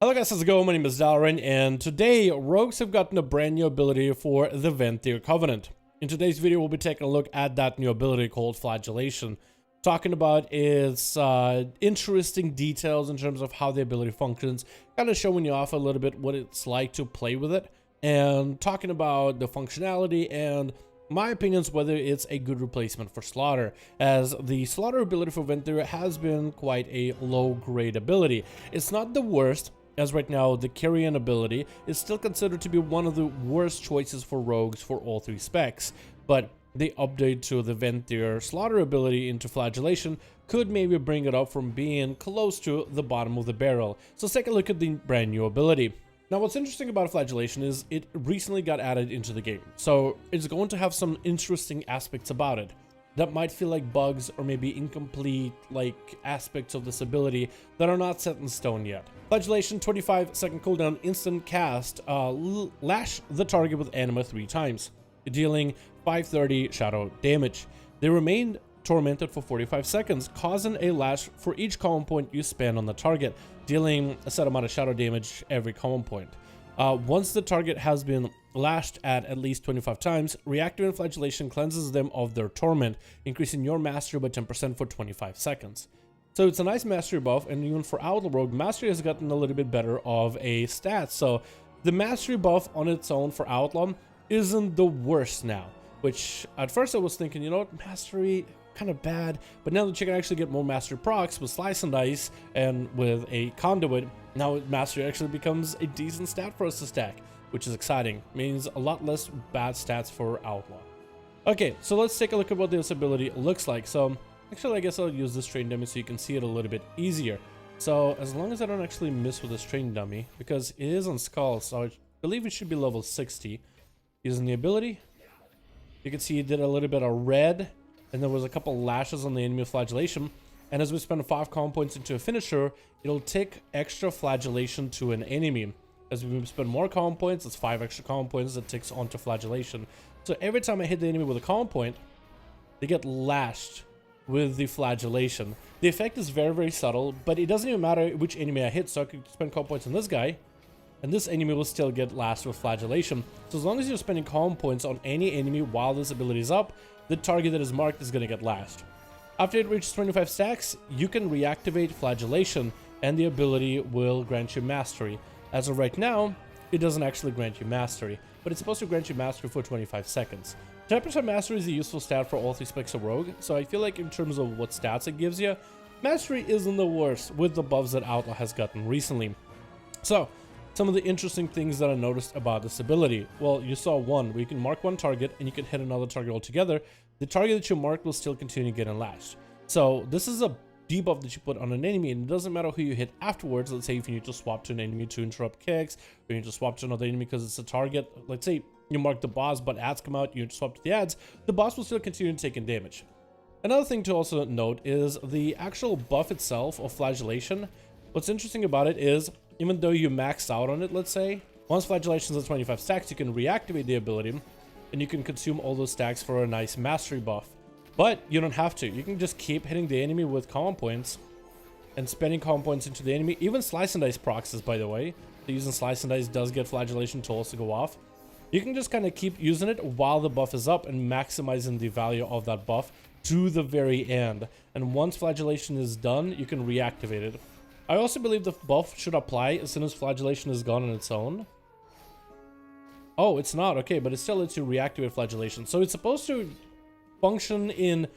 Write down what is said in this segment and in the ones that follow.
Hello guys, how's it going? My name is Dalaran, and today rogues have gotten a brand new ability for the VENTHYR Covenant. In today's video, we'll be taking a look at that new ability called Flagellation, talking about its interesting details in terms of how the ability functions, kind of showing you off a little bit what it's like to play with it, and talking about the functionality and my opinions whether it's a good replacement for Slaughter, as the Slaughter ability for VENTHYR has been quite a low-grade ability. It's not the worst, as right now the Carrion ability is still considered to be one of the worst choices for rogues for all three specs, but the update to the VENTHYR Slaughter ability into Flagellation could maybe bring it up from being close to the bottom of the barrel. So let's take a look at the brand new ability. Now what's interesting about Flagellation is it recently got added into the game, so it's going to have some interesting aspects about it that might feel like bugs or maybe incomplete aspects of this ability that are not set in stone yet. Flagellation, 25-second cooldown, instant cast, lash the target with anima 3 times, dealing 530 shadow damage. They remain tormented for 45 seconds, causing a lash for each common point you spend on the target, dealing a set amount of shadow damage every common point. Once the target has been lashed at least 25 times, reactivating Flagellation cleanses them of their torment, increasing your mastery by 10% for 25 seconds. So it's a nice mastery buff, and even for Outlaw Rogue, mastery has gotten a little bit better of a stat. So the mastery buff on its own for Outlaw isn't the worst now, which at first I was thinking, you know what, mastery kind of bad, but now that you can actually get more mastery procs with Slice and Dice and with a conduit, now mastery actually becomes a decent stat for us to stack, which is exciting. Means a lot less bad stats for Outlaw. Okay, so let's take a look at what this ability looks like. So actually, I guess I'll use this train dummy so you can see it a little bit easier. So as long as I don't actually miss with this train dummy, because it is on Skull, so I believe it should be level 60. Using the ability, you can see it did a little bit of red, and there was a couple lashes on the enemy of Flagellation. And as we spend 5 common points into a finisher, it'll take extra Flagellation to an enemy. As we spend more common points, it's 5 extra common points that takes onto Flagellation. So every time I hit the enemy with a common point, they get lashed with the Flagellation. The effect is very, very subtle, but it doesn't even matter which enemy I hit, so I could spend common points on this guy, and this enemy will still get lashed with Flagellation. So as long as you're spending common points on any enemy while this ability is up, the target that is marked is going to get lashed. After it reaches 25 stacks, you can reactivate Flagellation, and the ability will grant you mastery. As of right now, it doesn't actually grant you mastery, but it's supposed to grant you mastery for 25 seconds. 10% mastery is a useful stat for all 3 specs of Rogue, so I feel like in terms of what stats it gives you, mastery isn't the worst with the buffs that Outlaw has gotten recently. So, some of the interesting things that I noticed about this ability. Well, you saw one where you can mark one target and you can hit another target altogether. The target that you marked will still continue getting lashed. So this is a debuff that you put on an enemy, and it doesn't matter who you hit afterwards. Let's say if you need to swap to an enemy to interrupt kicks, or you need to swap to another enemy because it's a target. Let's say you mark the boss, but ads come out, you need to swap to the ads, the boss will still continue taking damage. Another thing to also note is the actual buff itself of Flagellation. What's interesting about it is, even though you maxed out on it, let's say, once Flagellation is at 25 stacks, you can reactivate the ability, and you can consume all those stacks for a nice mastery buff. But you don't have to. You can just keep hitting the enemy with common points and spending common points into the enemy. Even Slice and Dice proxies, by the way. So using Slice and Dice does get Flagellation tools to go off. You can just kind of keep using it while the buff is up and maximizing the value of that buff to the very end. And once Flagellation is done, you can reactivate it. I also believe the buff should apply as soon as Flagellation is gone on its own. Oh, it's not. Okay, but it still lets you reactivate Flagellation. So it's supposed to function in...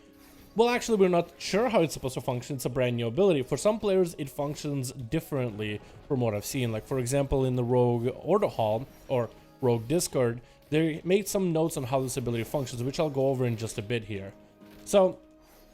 Well, actually, we're not sure how it's supposed to function. It's a brand new ability. For some players, it functions differently from what I've seen. Like, for example, in the Rogue Order Hall, or Rogue Discord, they made some notes on how this ability functions, which I'll go over in just a bit here. So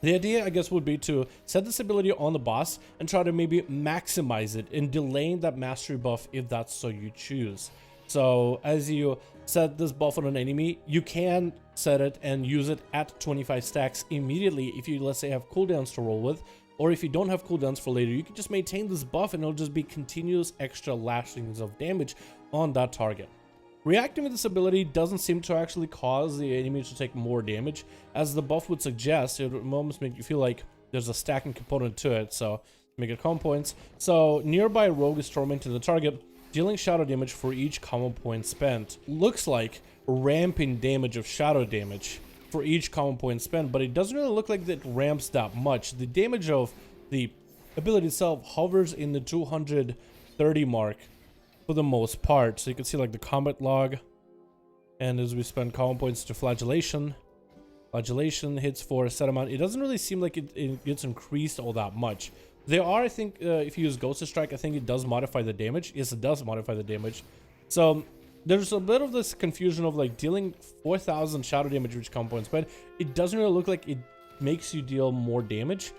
the idea, I guess, would be to set this ability on the boss and try to maybe maximize it in delaying that mastery buff if that's so you choose. So as you set this buff on an enemy, you can set it and use it at 25 stacks immediately if you, let's say, have cooldowns to roll with, or if you don't have cooldowns for later, you can just maintain this buff and it'll just be continuous extra lashings of damage on that target. Reactivating this ability doesn't seem to actually cause the enemy to take more damage, as the buff would suggest. It would almost make you feel like there's a stacking component to it, so make it common points. So nearby rogue is tormenting the target, dealing shadow damage for each common point spent. Looks like ramping damage of shadow damage for each common point spent, but it doesn't really look like it ramps that much. The damage of the ability itself hovers in the 230 mark for the most part. So you can see like the combat log, and as we spend common points to flagellation hits for a set amount, it doesn't really seem like it gets increased all that much. There are, I think, if you use Ghost Strike, I think it does modify the damage. Yes, it does modify the damage. So there's a bit of this confusion of like dealing 4,000 shadow damage which common points, but it doesn't really look like it makes you deal more damage.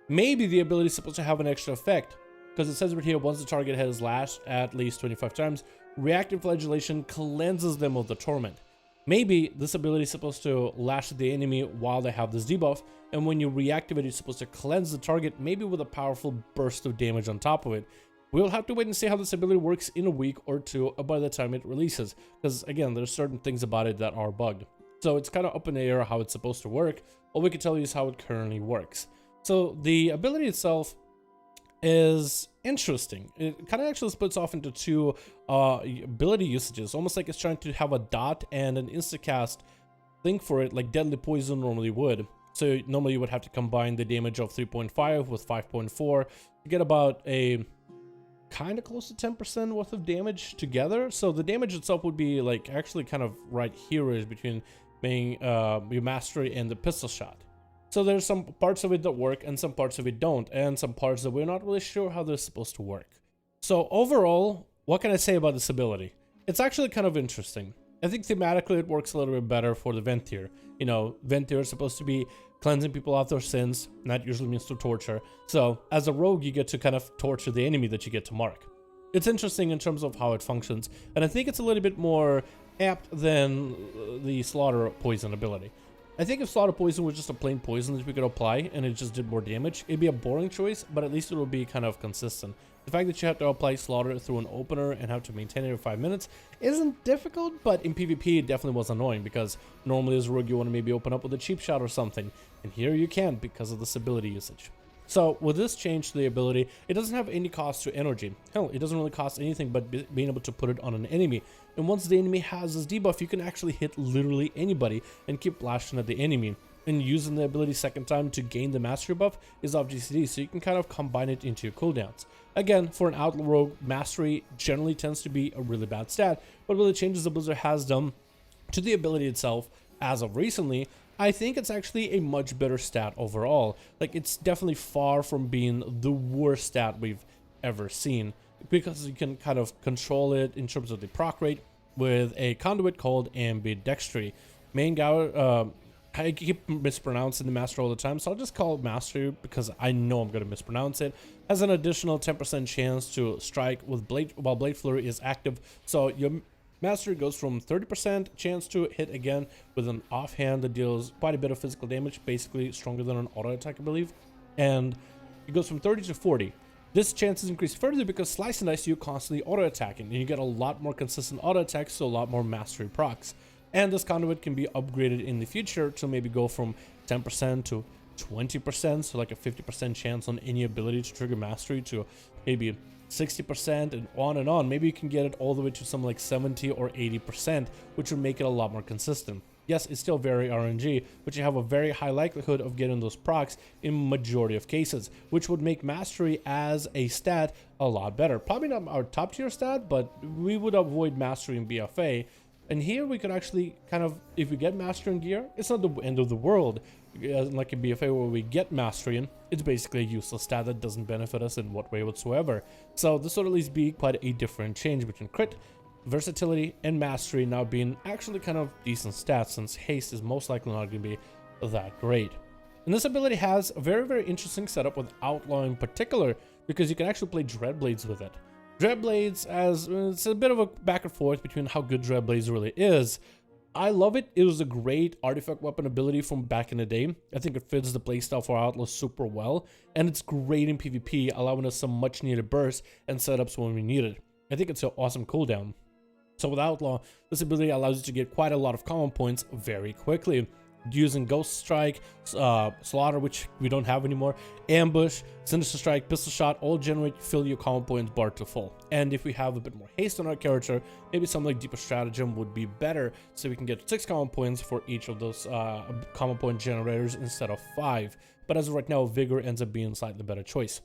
Maybe the ability is supposed to have an extra effect, because it says right here, once the target has lashed at least 25 times, reactive flagellation cleanses them of the torment. Maybe this ability is supposed to lash the enemy while they have this debuff, and when you reactivate, it's supposed to cleanse the target, maybe with a powerful burst of damage on top of it. We'll have to wait and see how this ability works in a week or two by the time it releases, because again, there's certain things about it that are bugged. So it's kind of up in the air how it's supposed to work. All we can tell you is how it currently works. So the ability itself is interesting. It kind of actually splits off into two ability usages, almost like it's trying to have a dot and an instacast thing for it, like Deadly Poison normally would. So normally you would have to combine the damage of 3.5 with 5.4 to get about a kind of close to 10% worth of damage together. So the damage itself would be like actually kind of right here-ish between being your mastery and the pistol shot. So there's some parts of it that work and some parts of it don't, and some parts that we're not really sure how they're supposed to work. So overall, what can I say about this ability? It's actually kind of interesting. I think thematically it works a little bit better for the VENTHYR. You know, VENTHYR is supposed to be cleansing people of their sins, and that usually means to torture. So as a rogue, you get to kind of torture the enemy that you get to mark. It's interesting in terms of how it functions, and I think it's a little bit more apt than the Slaughter Poison ability. I think if Slaughter Poison was just a plain poison that we could apply and it just did more damage, it'd be a boring choice, but at least it will be kind of consistent. The fact that you have to apply Slaughter through an opener and have to maintain it for 5 minutes isn't difficult, but in PvP it definitely was annoying, because normally as a rogue you want to maybe open up with a cheap shot or something, and here you can't because of this ability usage. So with this change to the ability, it doesn't have any cost to energy. Hell, it doesn't really cost anything but being able to put it on an enemy. And once the enemy has this debuff, you can actually hit literally anybody and keep blasting at the enemy. And using the ability second time to gain the mastery buff is obviously, so you can kind of combine it into your cooldowns. Again, for an Outlaw rogue, mastery generally tends to be a really bad stat, but with the changes that Blizzard has done to the ability itself as of recently, I think it's actually a much better stat overall. Like, it's definitely far from being the worst stat we've ever seen, because you can kind of control it in terms of the proc rate with a conduit called Ambidextry. Main guy, I keep mispronouncing the master all the time, so I'll just call it mastery because I know I'm going to mispronounce it. Has an additional 10% chance to strike with blade while Blade Flurry is active. So your mastery goes from 30% chance to hit again with an offhand that deals quite a bit of physical damage, basically stronger than an auto attack, I believe. And it goes from 30 to 40. This chance is increased further because Slice and Dice, you're constantly auto attacking, and you get a lot more consistent auto attacks, so a lot more mastery procs. And this conduit can be upgraded in the future to maybe go from 10% to 20%, so like a 50% chance on any ability to trigger mastery, to maybe 60% and on. Maybe you can get it all the way to something like 70 or 80%, which would make it a lot more consistent. Yes, it's still very RNG, but you have a very high likelihood of getting those procs in majority of cases, which would make mastery as a stat a lot better. Probably not our top tier stat, but we would avoid mastery in BFA. And here we could actually kind of, if we get mastery in gear, it's not the end of the world. Like in BFA where we get mastery in, it's basically a useless stat that doesn't benefit us in what way whatsoever. So this would at least be quite a different change between crit, versatility, and mastery now being actually kind of decent stats, since haste is most likely not going to be that great. And this ability has a very, very interesting setup with Outlaw in particular, because you can actually play Dreadblades with it. Dreadblades, as it's a bit of a back and forth between how good Dreadblades really is. I love it. It was a great artifact weapon ability from back in the day. I think it fits the playstyle for Outlaw super well, and it's great in PvP, allowing us some much needed bursts and setups when we need it. I think it's an awesome cooldown. So with Outlaw, this ability allows you to get quite a lot of common points very quickly. using Ghost Strike, Slaughter, which we don't have anymore, Ambush, Sinister Strike, Pistol Shot, all generate fill your combo points bar to full. And if we have a bit more haste on our character, maybe something like Deeper Stratagem would be better, so we can get 6 combo points for each of those combo point generators instead of 5. But as of right now, Vigor ends up being slightly better choice.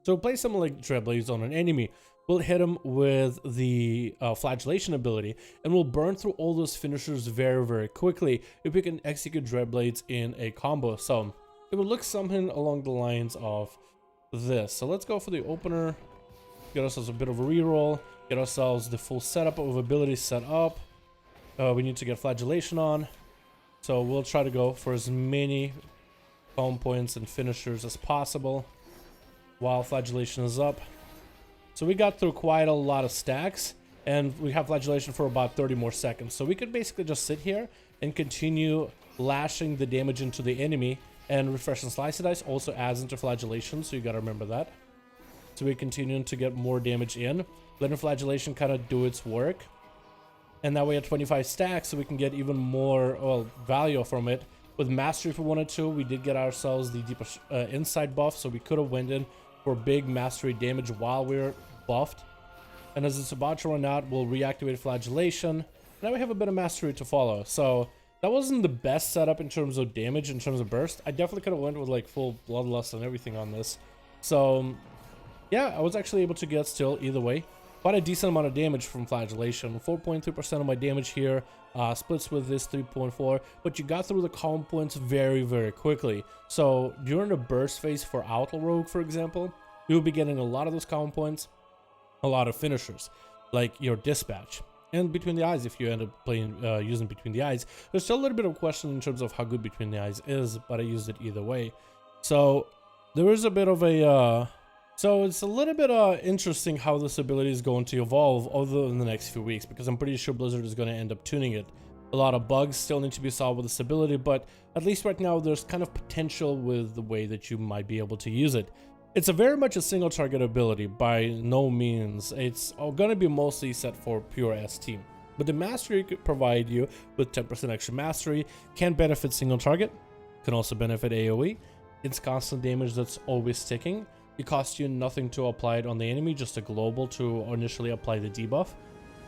So play something like Dreadblades on an enemy. We'll hit him with the Flagellation ability, and we'll burn through all those finishers very, very quickly if we can execute Dreadblades in a combo. So it would look something along the lines of this. So let's go for the opener, get ourselves a bit of a reroll, get ourselves the full setup of abilities set up. We need to get Flagellation on, so we'll try to go for as many combo points and finishers as possible while Flagellation is up. So we got through quite a lot of stacks, and we have Flagellation for about 30 more seconds. So we could basically just sit here and continue lashing the damage into the enemy, and Refresh and Slice the Dice also adds into Flagellation, so you gotta remember that. So we're continuing to get more damage in, letting Flagellation kind of do its work. And that way at 25 stacks, so we can get even more, well, value from it. With Mastery if we wanted to, we did get ourselves the Deeper Insight buff, so we could have went in for big Mastery damage while we're buffed. And as it's about to run out, we'll reactivate Flagellation. Now we have a bit of Mastery to follow. So that wasn't the best setup in terms of damage, in terms of burst. I definitely could have went with like full Bloodlust and everything on this. So yeah, I was actually able to get still either way quite a decent amount of damage from Flagellation. 4.3% of my damage here, splits with this 3.4, but you got through the combo points very, very quickly. So during the burst phase for Outlaw Rogue, for example, you'll be getting a lot of those combo points, a lot of finishers, like your Dispatch. And Between the Eyes, if you end up playing using Between the Eyes, there's still a little bit of question in terms of how good Between the Eyes is, but I used it either way. So there is a bit of a so it's a little bit interesting how this ability is going to evolve over the next few weeks, because I'm pretty sure Blizzard is going to end up tuning it. A lot of bugs still need to be solved with this ability, but at least right now there's kind of potential with the way that you might be able to use it. It's a very much a single target ability, by no means. It's going to be mostly set for pure ST. But the Mastery could provide you with 10% extra Mastery, can benefit single target, can also benefit AoE. It's constant damage that's always sticking. It costs you nothing to apply it on the enemy, just a global to initially apply the debuff.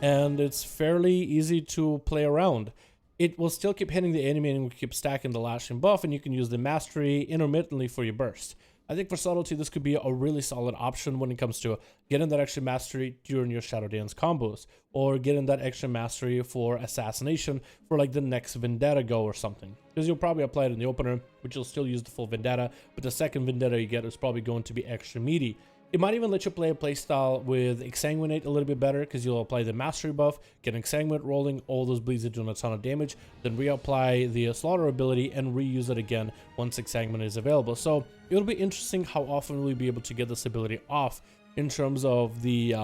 And it's fairly easy to play around. It will still keep hitting the enemy and keep stacking the lashing buff, and you can use the Mastery intermittently for your burst. I think for subtlety, this could be a really solid option when it comes to getting that extra Mastery during your Shadowlands combos, or getting that extra Mastery for Assassination for like the next Vendetta go or something. Because you'll probably apply it in the opener, which you'll still use the full Vendetta, but the second Vendetta you get is probably going to be extra meaty. It might even let you play a playstyle with Exsanguinate a little bit better, because you'll apply the Mastery buff, get Exsanguinate rolling, all those bleeds are doing a ton of damage, then reapply the Slaughter ability and reuse it again once Exsanguinate is available. So it'll be interesting how often we'll be able to get this ability off in terms of the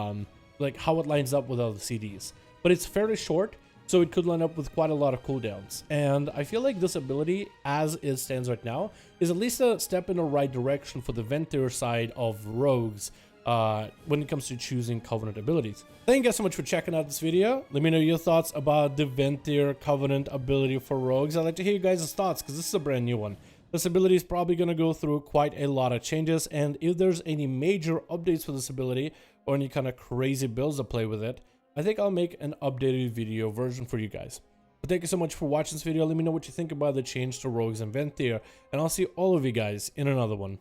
like how it lines up with other CDs. But it's fairly short, so it could line up with quite a lot of cooldowns. And I feel like this ability, as it stands right now, is at least a step in the right direction for the VENTHYR side of rogues when it comes to choosing Covenant abilities. Thank you guys so much for checking out this video. Let me know your thoughts about the VENTHYR Covenant ability for rogues. I'd like to hear you guys' thoughts, because this is a brand new one. This ability is probably going to go through quite a lot of changes, and if there's any major updates for this ability or any kind of crazy builds to play with it, I think I'll make an updated video version for you guys. But thank you so much for watching this video. Let me know what you think about the change to rogues and VENTHYR, and I'll see all of you guys in another one.